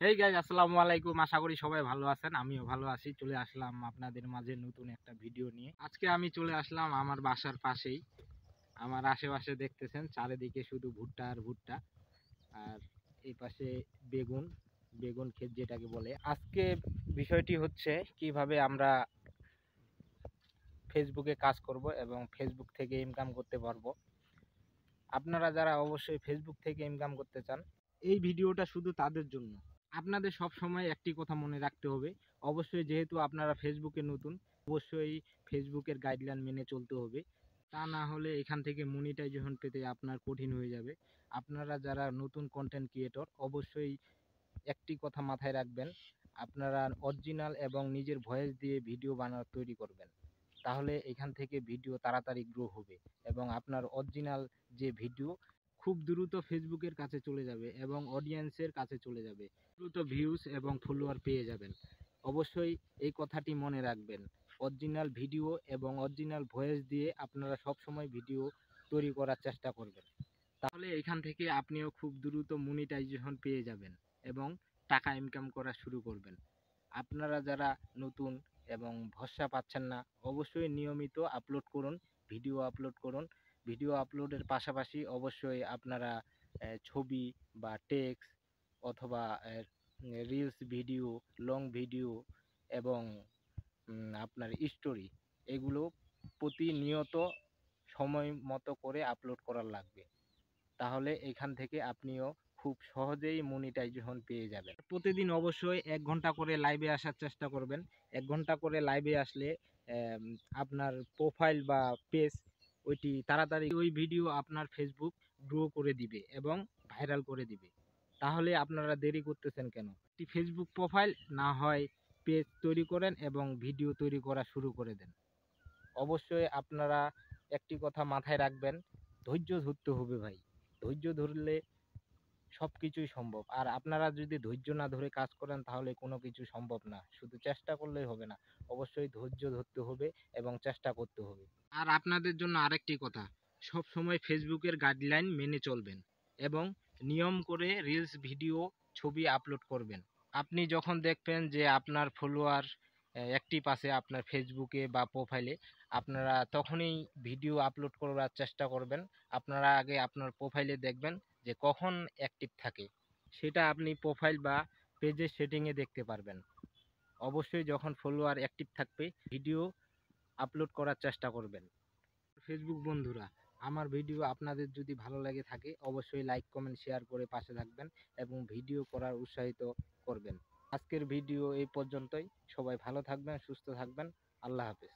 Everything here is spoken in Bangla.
হেই গাইস, আসসালামু আলাইকুম। আশা করি সবাই ভালো আছেন, আমিও ভালো আছি। চলে আসলাম আপনাদের মাঝে নতুন একটা ভিডিও নিয়ে। আজকে আমি চলে আসলাম আমার বাসার পাশেই। আমার আশেপাশে দেখতেছেন চারিদিকে শুধু ভুট্টা আর ভুট্টা, আর এই পাশে বেগুন, বেগুন ক্ষেত যেটাকে বলে। আজকে বিষয়টি হচ্ছে কিভাবে আমরা ফেসবুকে কাজ করব এবং ফেসবুক থেকে ইনকাম করতে পারবো। আপনারা যারা অবশ্যই ফেসবুক থেকে ইনকাম করতে চান, এই ভিডিওটা শুধু তাদের জন্য। আপনাদের সব সময় একটি কথা মনে রাখতে হবে, অবশ্যই যেহেতু আপনারা ফেসবুকে নতুন, অবশ্যই ফেসবুকের গাইডলাইন মেনে চলতে হবে। তা না হলে এখান থেকে মনিটাইজেশন পেতে আপনার কঠিন হয়ে যাবে। আপনারা যারা নতুন কন্টেন্ট ক্রিয়েটর, অবশ্যই একটি কথা মাথায় রাখবেন, আপনারা অরিজিনাল এবং নিজের ভয়েস দিয়ে ভিডিও তৈরি করবেন। তাহলে এখান থেকে ভিডিও তাড়াতাড়ি গ্রো হবে এবং আপনার অরিজিনাল যে ভিডিও খুব দ্রুত ফেসবুকের কাছে চলে যাবে এবং অডিয়েন্সের কাছে চলে যাবে। দ্রুত ভিউজ এবং ফলোয়ার পেয়ে যাবেন। অবশ্যই এই কথাটি মনে রাখবেন। অরিজিনাল ভিডিও এবং অরিজিনাল ভয়েস দিয়ে আপনারা সবসময় ভিডিও তৈরি করার চেষ্টা করবেন। তাহলে এখান থেকে আপনিও খুব দ্রুত মনিটাইজেশন পেয়ে যাবেন এবং টাকা ইনকাম করা শুরু করবেন। আপনারা যারা নতুন এবং ভরসা পাচ্ছেন না, অবশ্যই নিয়মিত আপলোড করুন, ভিডিও আপলোড করুন। ভিডিও আপলোডের পাশাপাশি অবশ্যই আপনারা ছবি বা টেক্সট অথবা রিলস ভিডিও, লং ভিডিও এবং আপনার স্টোরি, এগুলো প্রতিনিয়ত সময় মতো করে আপলোড করার লাগবে। তাহলে এখান থেকে আপনিও খুব সহজেই মনিটাইজেশন পেয়ে যাবেন। প্রতিদিন অবশ্যই 1 ঘন্টা করে লাইভে আসার চেষ্টা করবেন। 1 ঘন্টা করে লাইভে আসলে আপনার প্রোফাইল বা পেজ ওইটি তাড়াতাড়ি ওই ভিডিও আপনার ফেসবুক গ্রো করে দিবে এবং ভাইরাল করে দিবে। তাহলে আপনারা দেরি করতেছেন কেন? একটি ফেসবুক প্রোফাইল না হয় পেজ তৈরি করেন এবং ভিডিও তৈরি করা শুরু করে দেন। অবশ্যই আপনারা একটি কথা মাথায় রাখবেন, ধৈর্য ধরতে হবে ভাই। ধৈর্য ধরলে সব কিছুই সম্ভব। আর আপনারা যদি ধৈর্য না ধরে কাজ করেন তাহলে কোনো কিছু সম্ভব না। শুধু চেষ্টা করলেই হবে না। অবশ্যই ধৈর্য ধরতে হবে এবং চেষ্টা করতে হবে। আর আপনাদের জন্য আরেকটি কথা, সব সময় ফেসবুকের গাইডলাইন মেনে চলবেন এবং নিয়ম করে রিলস ভিডিও ছবি আপলোড করবেন। আপনি যখন দেখবেন যে আপনার ফলোয়ার অ্যাক্টিভ আছে আপনার ফেসবুকে বা প্রোফাইলে, আপনারা তখনই ভিডিও আপলোড করার চেষ্টা করবেন। আপনারা আগে আপনার প্রোফাইলে দেখবেন যে কখন অ্যাক্টিভ থাকে, সেটা আপনি প্রোফাইল বা পেজের সেটিংয়ে দেখতে পারবেন। অবশ্যই যখন ফলোয়ার অ্যাক্টিভ থাকবে ভিডিও আপলোড করার চেষ্টা করবেন। ফেসবুক বন্ধুরা, আমার ভিডিও আপনাদের যদি ভালো লেগে থাকে অবশ্যই লাইক কমেন্ট শেয়ার করে পাশে থাকবেন এবং ভিডিও করার উৎসাহিত করবেন। আজকের ভিডিও এই পর্যন্তই। সবাই ভালো থাকবেন, সুস্থ থাকবেন। আল্লাহ হাফেজ।